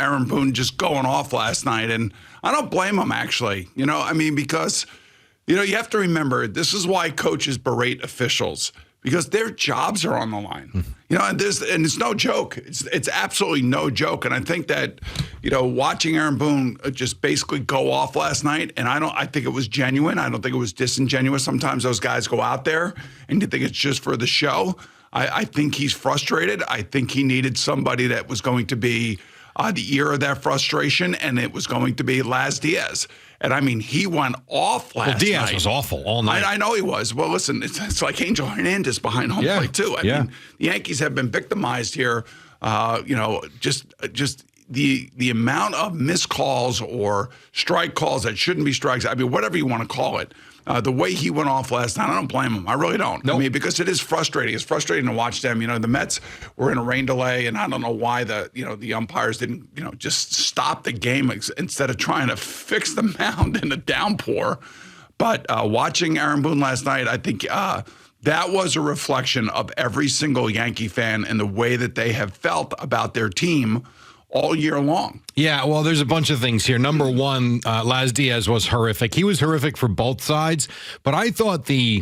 Aaron Boone just going off last night. And I don't blame him, actually. Because, you have to remember, this is why coaches berate officials, because their jobs are on the line. And it's no joke. It's absolutely no joke. And I think that, watching Aaron Boone just basically go off last night, and I think it was genuine. I don't think it was disingenuous. Sometimes those guys go out there and you think it's just for the show. I think he's frustrated. I think he needed somebody that was going to be the ear of that frustration, and it was going to be Laz Diaz. And he went off last night. Diaz was awful all night. I know he was. Well, listen, it's like Angel Hernandez behind home plate too. I mean, the Yankees have been victimized here. Just the amount of missed calls or strike calls that shouldn't be strikes. Whatever you want to call it. The way he went off last night, I don't blame him. I really don't. Nope. Because it is frustrating. It's frustrating to watch them. The Mets were in a rain delay, and I don't know why the umpires didn't, just stop the game instead of trying to fix the mound in a downpour. But watching Aaron Boone last night, I think that was a reflection of every single Yankee fan and the way that they have felt about their team all year long. Yeah, well, there's a bunch of things here. Number one, Laz Diaz was horrific. He was horrific for both sides, but I thought the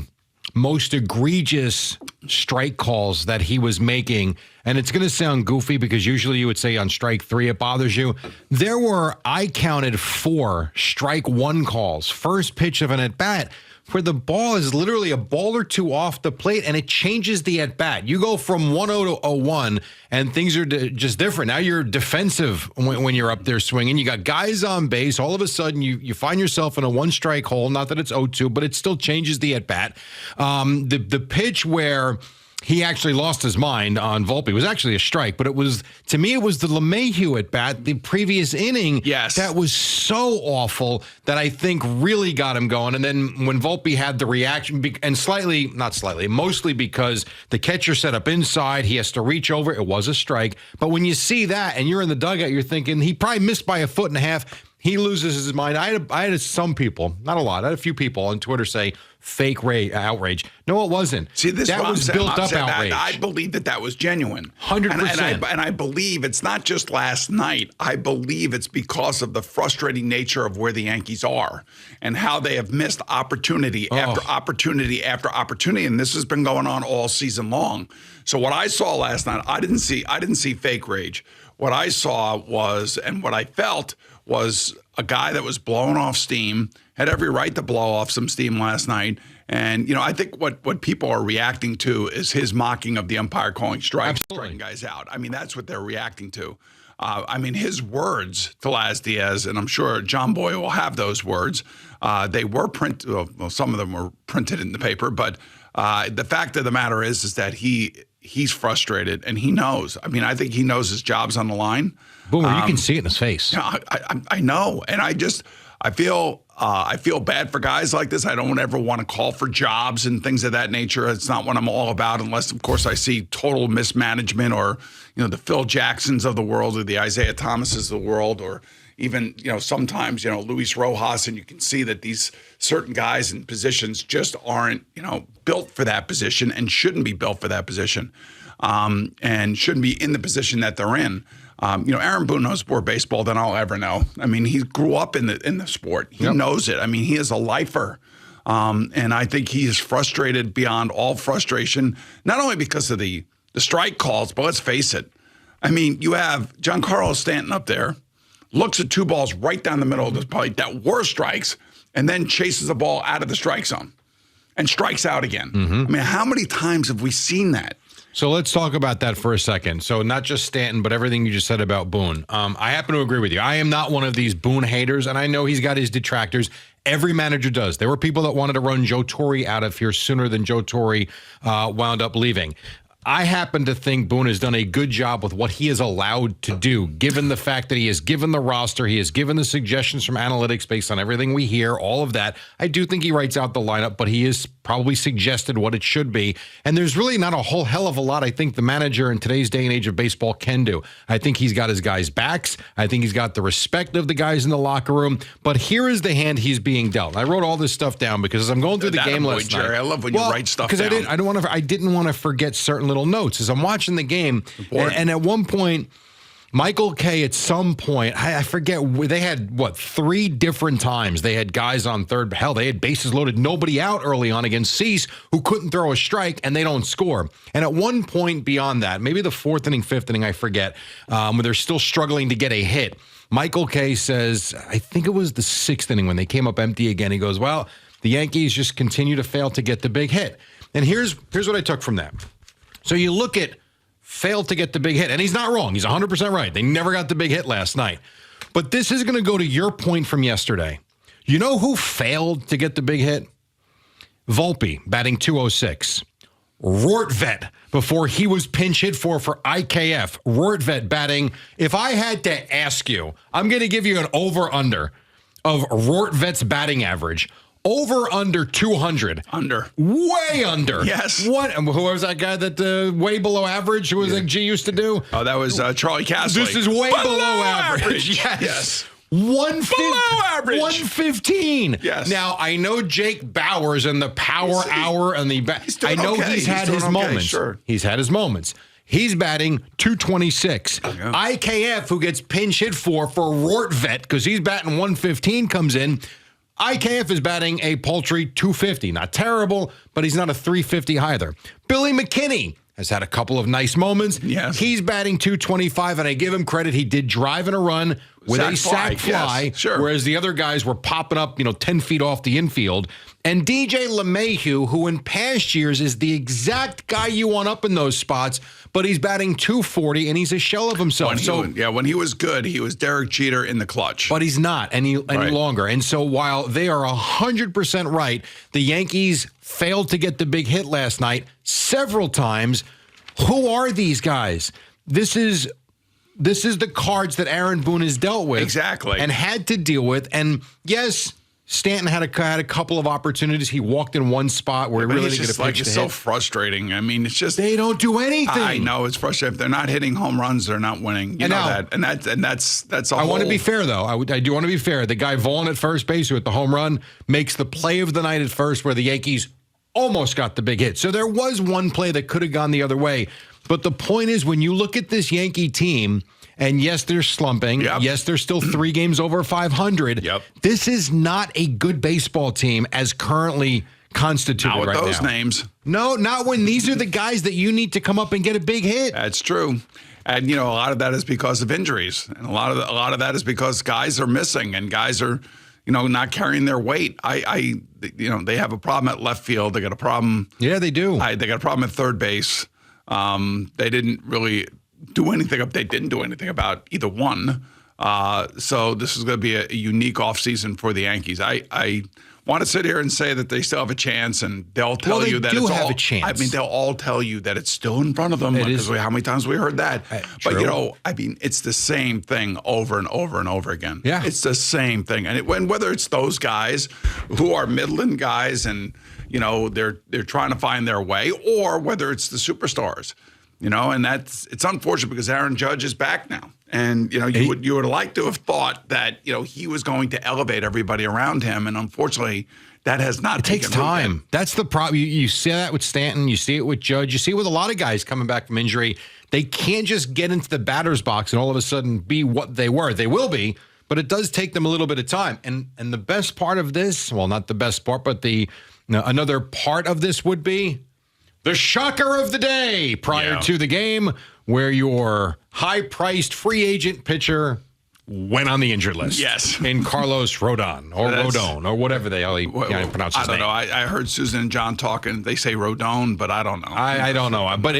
most egregious strike calls that he was making, and it's going to sound goofy because usually you would say on strike 3 it bothers you. There were, I counted 4 strike 1 calls, first pitch of an at-bat, where the ball is literally a ball or two off the plate, and it changes the at-bat. You go from 1-0 to 0-1, and things are just different. Now you're defensive when you're up there swinging. You got guys on base. All of a sudden, you find yourself in a one-strike hole. Not that it's 0-2, but it still changes the at-bat. The pitch where he actually lost his mind on Volpe was actually a strike, but it was, to me, it was the LeMahieu at bat, the previous inning. Yes. That was so awful that I think really got him going. And then when Volpe had the reaction, and mostly because the catcher set up inside, he has to reach over. It was a strike. But when you see that and you're in the dugout, you're thinking he probably missed by 1.5 feet. He loses his mind. I had some people, not a lot, I had a few people on Twitter say fake outrage. No, it wasn't. See, this that was built-up outrage. I believe that was genuine. 100%. And I believe it's not just last night. I believe it's because of the frustrating nature of where the Yankees are and how they have missed opportunity after opportunity after opportunity. And this has been going on all season long. So what I saw last night, I didn't see fake rage. What I saw was, and what I felt was, a guy that was blowing off steam, had every right to blow off some steam last night. And, I think what people are reacting to is his mocking of the umpire calling strikes, striking guys out. That's what they're reacting to. His words to Laz Diaz, and I'm sure John Boy will have those words. They were printed, well, some of them were printed in the paper, but the fact of the matter is that he's frustrated and he knows. I think he knows his job's on the line. Boomer, you can see it in his face. I know, and I feel bad for guys like this. I don't ever want to call for jobs and things of that nature. It's not what I'm all about, unless, of course, I see total mismanagement or, the Phil Jacksons of the world or the Isaiah Thomases of the world, or even, sometimes, Luis Rojas, and you can see that these certain guys in positions just aren't, built for that position and shouldn't be built for that position, and shouldn't be in the position that they're in. Aaron Boone knows more baseball than I'll ever know. He grew up in the sport. He knows it. He is a lifer. And I think he is frustrated beyond all frustration, not only because of the strike calls, but let's face it. You have Giancarlo Stanton up there, looks at 2 balls right down the middle of the plate that were strikes, and then chases the ball out of the strike zone and strikes out again. Mm-hmm. How many times have we seen that? So let's talk about that for a second. So not just Stanton, but everything you just said about Boone. I happen to agree with you. I am not one of these Boone haters, and I know he's got his detractors. Every manager does. There were people that wanted to run Joe Torre out of here sooner than Joe Torre wound up leaving. I happen to think Boone has done a good job with what he is allowed to do, given the fact that he has given the roster, he has given the suggestions from analytics based on everything we hear, all of that. I do think he writes out the lineup, but he has probably suggested what it should be. And there's really not a whole hell of a lot I think the manager in today's day and age of baseball can do. I think he's got his guys' backs. I think he's got the respect of the guys in the locker room. But here is the hand he's being dealt. I wrote all this stuff down because as I'm going through the game last night. Jerry, I love when you write stuff down. Because I didn't want to forget certain little notes as I'm watching the game. And at one point, Michael Kay, at some point, I forget, they had, 3 different times they had guys on third. Hell, they had bases loaded, nobody out early on against Cease, who couldn't throw a strike, and they don't score. And at one point beyond that, maybe the 4th inning, 5th inning, I forget, where they're still struggling to get a hit, Michael Kay says, I think it was the 6th inning when they came up empty again, he goes, well, the Yankees just continue to fail to get the big hit. And here's what I took from that. So you look at failed to get the big hit. And he's not wrong. He's 100% right. They never got the big hit last night. But this is going to go to your point from yesterday. You know who failed to get the big hit? Volpe, batting 206. Rortvedt, before he was pinch hit for IKF. Rortvedt batting, if I had to ask you, I'm going to give you an over-under of Rortvedt's batting average. Over under 200. Under. Way under. Yes. What? Who was that guy that way below average? Who was like G used to do? Oh, that was Charlie Castley. This is way below average. Yes. 115. Yes. Now, I know Jake Bowers and the power hour and the I know okay. he's had his moments. Sure. He's had his moments. He's batting 226. Yeah. IKF, who gets pinch hit for Rortvedt, because he's batting 115, comes in. IKF is batting a paltry 250. Not terrible, but he's not a 350 either. Billy McKinney has had a couple of nice moments. Yes. He's batting 225, and I give him credit. He did drive in a run with a sac fly, yes, sure. Whereas the other guys were popping up, 10 feet off the infield. And DJ LeMahieu, who in past years is the exact guy you want up in those spots, but he's batting 240, and he's a shell of himself. When he was good, he was Derek Jeter in the clutch. But he's not any longer. And so while they are 100% right, the Yankees failed to get the big hit last night several times. Who are these guys? This is the cards that Aaron Boone has dealt with. Exactly. And had to deal with. And yes, Stanton had a couple of opportunities. He walked in one spot where he really didn't get a pitch to hit. It's so frustrating. I mean, it's just they don't do anything. I know it's frustrating. If they're not hitting home runs, they're not winning. You know that, and that's. I want to be fair though. I do want to be fair. The guy Vaughn at first base, who hit the home run, makes the play of the night at first, where the Yankees almost got the big hit. So there was one play that could have gone the other way. But the point is, when you look at this Yankee team. And yes, they're slumping. Yep. Yes, they're still 3 games over 500. Yep. This is not a good baseball team as currently constituted right now. Not with those names. No, not when these are the guys that you need to come up and get a big hit. That's true. And, a lot of that is because of injuries. And a lot of that is because guys are missing and guys are, not carrying their weight. They have a problem at left field. They got a problem. Yeah, they do. They got a problem at third base. They didn't really they didn't do anything about either one. So this is going to be a unique offseason for the Yankees. I want to sit here and say that they still have a chance, and they'll tell you that it's a chance. I mean, they'll all tell you that it's still in front of them. Because how many times we heard that? True. But it's the same thing over and over and over again. Yeah, it's the same thing, and whether it's those guys who are Midland guys, and they're trying to find their way, or whether it's the superstars. And it's unfortunate because Aaron Judge is back now. And, you would like to have thought that, he was going to elevate everybody around him. And unfortunately, that has not taken root. It takes time. That's the problem. You see that with Stanton. You see it with Judge. You see it with a lot of guys coming back from injury. They can't just get into the batter's box and all of a sudden be what they were. They will be, but it does take them a little bit of time. And the best part of this, well, not the best part, but another part of this would be the shocker of the day prior to the game, where your high-priced free agent pitcher went on the injured list. Yes. In Carlos Rodon or Rodon or whatever they pronounce his name. I don't know. I heard Susan and John talking. They say Rodon, but I don't know. I don't know. But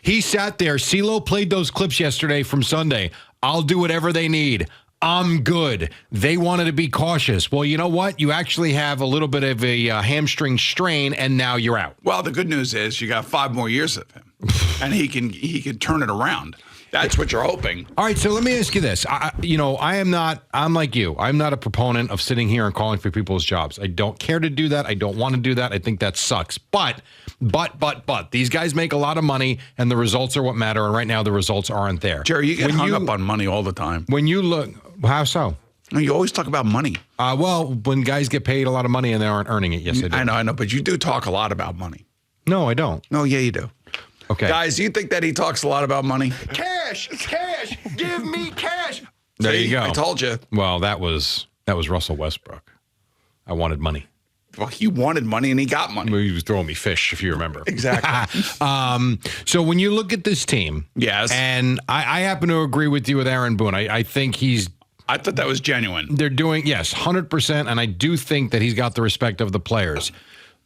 he sat there. CeeLo played those clips yesterday from Sunday. I'll do whatever they need. I'm good. They wanted to be cautious. Well, you know what? You actually have a little bit of a hamstring strain, and now you're out. Well, the good news is you got 5 more years of him, and he can turn it around. That's what you're hoping. All right, so let me ask you this. I'm like you. I'm not a proponent of sitting here and calling for people's jobs. I don't care to do that. I don't want to do that. I think that sucks. But these guys make a lot of money, and the results are what matter. And right now, the results aren't there. Jerry, you get hung up on money all the time. When you look, how so? You always talk about money. Well, when guys get paid a lot of money and they aren't earning it, yes, I do. I know, but you do talk a lot about money. No, I don't. No, yeah, you do. Okay. Guys, do you think that he talks a lot about money? Care. cash, cash, give me cash. There See, you go. I told you. Well, that was Russell Westbrook. I wanted money. Well, he wanted money and he got money. He was throwing me fish, if you remember. Exactly. So when you look at this team, Yes. and I happen to agree with you with Aaron Boone. I think I thought that was genuine. they're doing, yes, 100%, and I do think that he's got the respect of the players.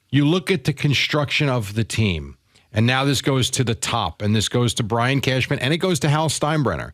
You look at the construction of the team, and now this goes to the top, and this goes to Brian Cashman, and it goes to Hal Steinbrenner.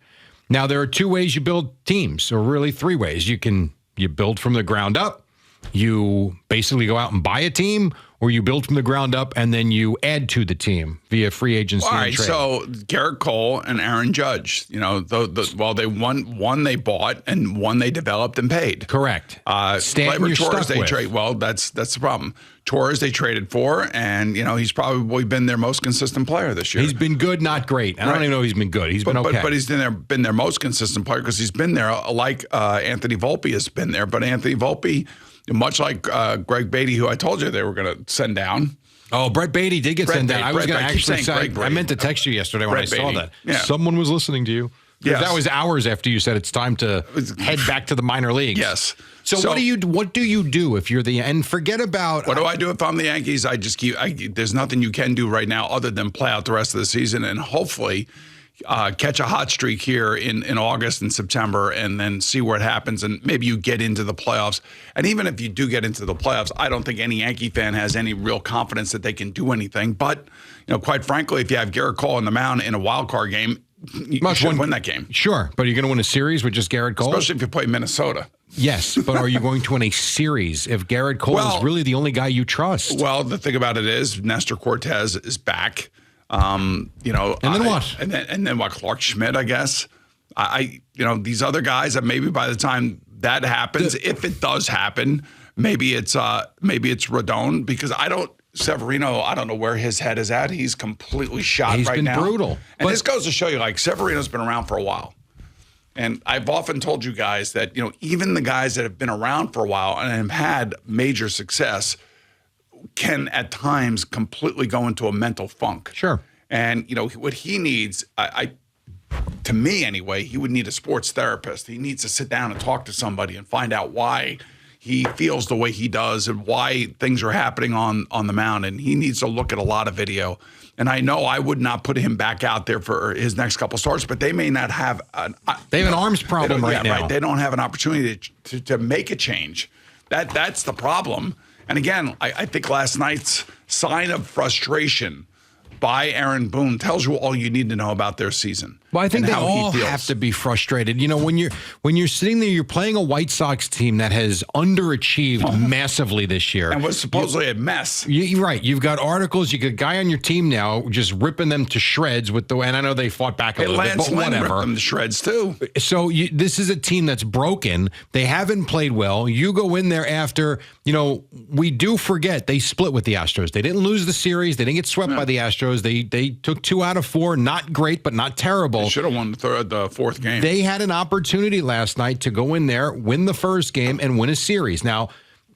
Now, there are two ways you build teams, or really three ways. You build from the ground up, you basically go out and buy a team, or you build from the ground up and then you add to the team via free agency All and right, trade. so Garrett Cole and Aaron Judge, they one they bought and one they developed and paid. Correct. Stanton, Gleyber you're Torres, stuck they with. trade. Well, that's the problem. Torres they traded for, and he's probably been their most consistent player this year. He's been good, not great. I don't even know if he's been good. He's been okay. But he's been their most consistent player because he's been there, like Anthony Volpe has been there. But Anthony Volpe, much like Greg Beatty, who I told you they were going to send down. Oh, Brett Beatty did get sent down. I was going to actually say, I meant to text you yesterday when I saw that. Yeah. Someone was listening to you. Yes. That was hours after you said it's time to head back to the minor leagues. Yes. So what do you do if you're and forget about what do I do if I'm the Yankees? I just there's nothing you can do right now other than play out the rest of the season and hopefully catch a hot streak here in August and September and then see where it happens and maybe you get into the playoffs. And even if you do get into the playoffs, I don't think any Yankee fan has any real confidence that they can do anything. But, quite frankly, if you have Garrett Cole on the mound in a wild card game, you should win that game. Sure, but are you going to win a series with just Garrett Cole? Especially if you play Minnesota. Yes, but are you going to win a series if Garrett Cole is really the only guy you trust? Well, the thing about it is Nestor Cortez is back. And then what? And then what? Clark Schmidt, I guess. These other guys that maybe by the time that happens, if it does happen, maybe it's Rodon because Severino, I don't know where his head is at. He's completely shot right now. He's been brutal. And this goes to show you, Severino's been around for a while. And I've often told you guys that, even the guys that have been around for a while and have had major success can at times completely go into a mental funk. Sure. And, what he needs, to me anyway, he would need a sports therapist. He needs to sit down and talk to somebody and find out why he feels the way he does and why things are happening on the mound. And he needs to look at a lot of video. And I know I would not put him back out there for his next couple starts, but they may not have they have an arms problem right now. Right. They don't have an opportunity to make a change. That's the problem. And again, I think last night's sign of frustration by Aaron Boone tells you all you need to know about their season. Well, I think they all have to be frustrated. When you're sitting there, you're playing a White Sox team that has underachieved massively this year. And was supposedly a mess. You're right. You've got articles. You got a guy on your team now just ripping them to shreds and I know they fought back a little bit, but whatever. Ripped them to shreds too. So this is a team that's broken. They haven't played well. You go in there after, we do forget they split with the Astros. They didn't lose the series. They didn't get swept by the Astros. They took 2 out of 4. Not great, but not terrible. They should have won the fourth game. They had an opportunity last night to go in there, win the first game, and win a series. Now,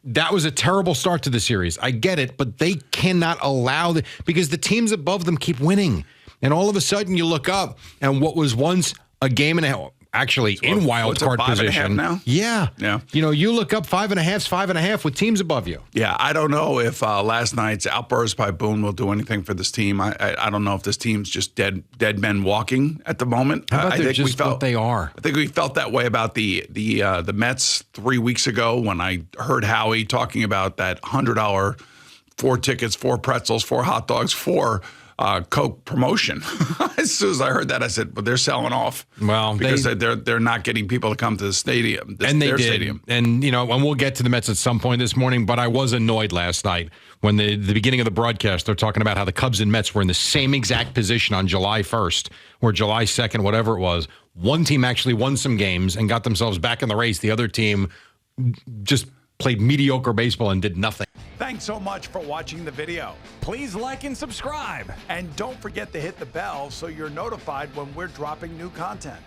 that was a terrible start to the series. I get it, but they cannot allow because the teams above them keep winning. And all of a sudden, you look up, and what was once a game and a half, actually in wild card position now. Yeah. You look up 5.5's 5.5 with teams above you. Yeah, I don't know if last night's outburst by Boone will do anything for this team. I don't know if this team's just dead men walking at the moment. How about I think just what they are? I think we felt that way about the Mets 3 weeks ago when I heard Howie talking about that $100 4 tickets, 4 pretzels, 4 hot dogs, 4 Coke promotion. As soon as I heard that, I said, "But they're selling off." Well, because they're not getting people to come to the stadium. And they did. Stadium. And and we'll get to the Mets at some point this morning. But I was annoyed last night when the beginning of the broadcast they're talking about how the Cubs and Mets were in the same exact position on July 1st or July 2nd, whatever it was. One team actually won some games and got themselves back in the race. The other team just played mediocre baseball and did nothing. Thanks so much for watching the video. Please like and subscribe. And don't forget to hit the bell so you're notified when we're dropping new content.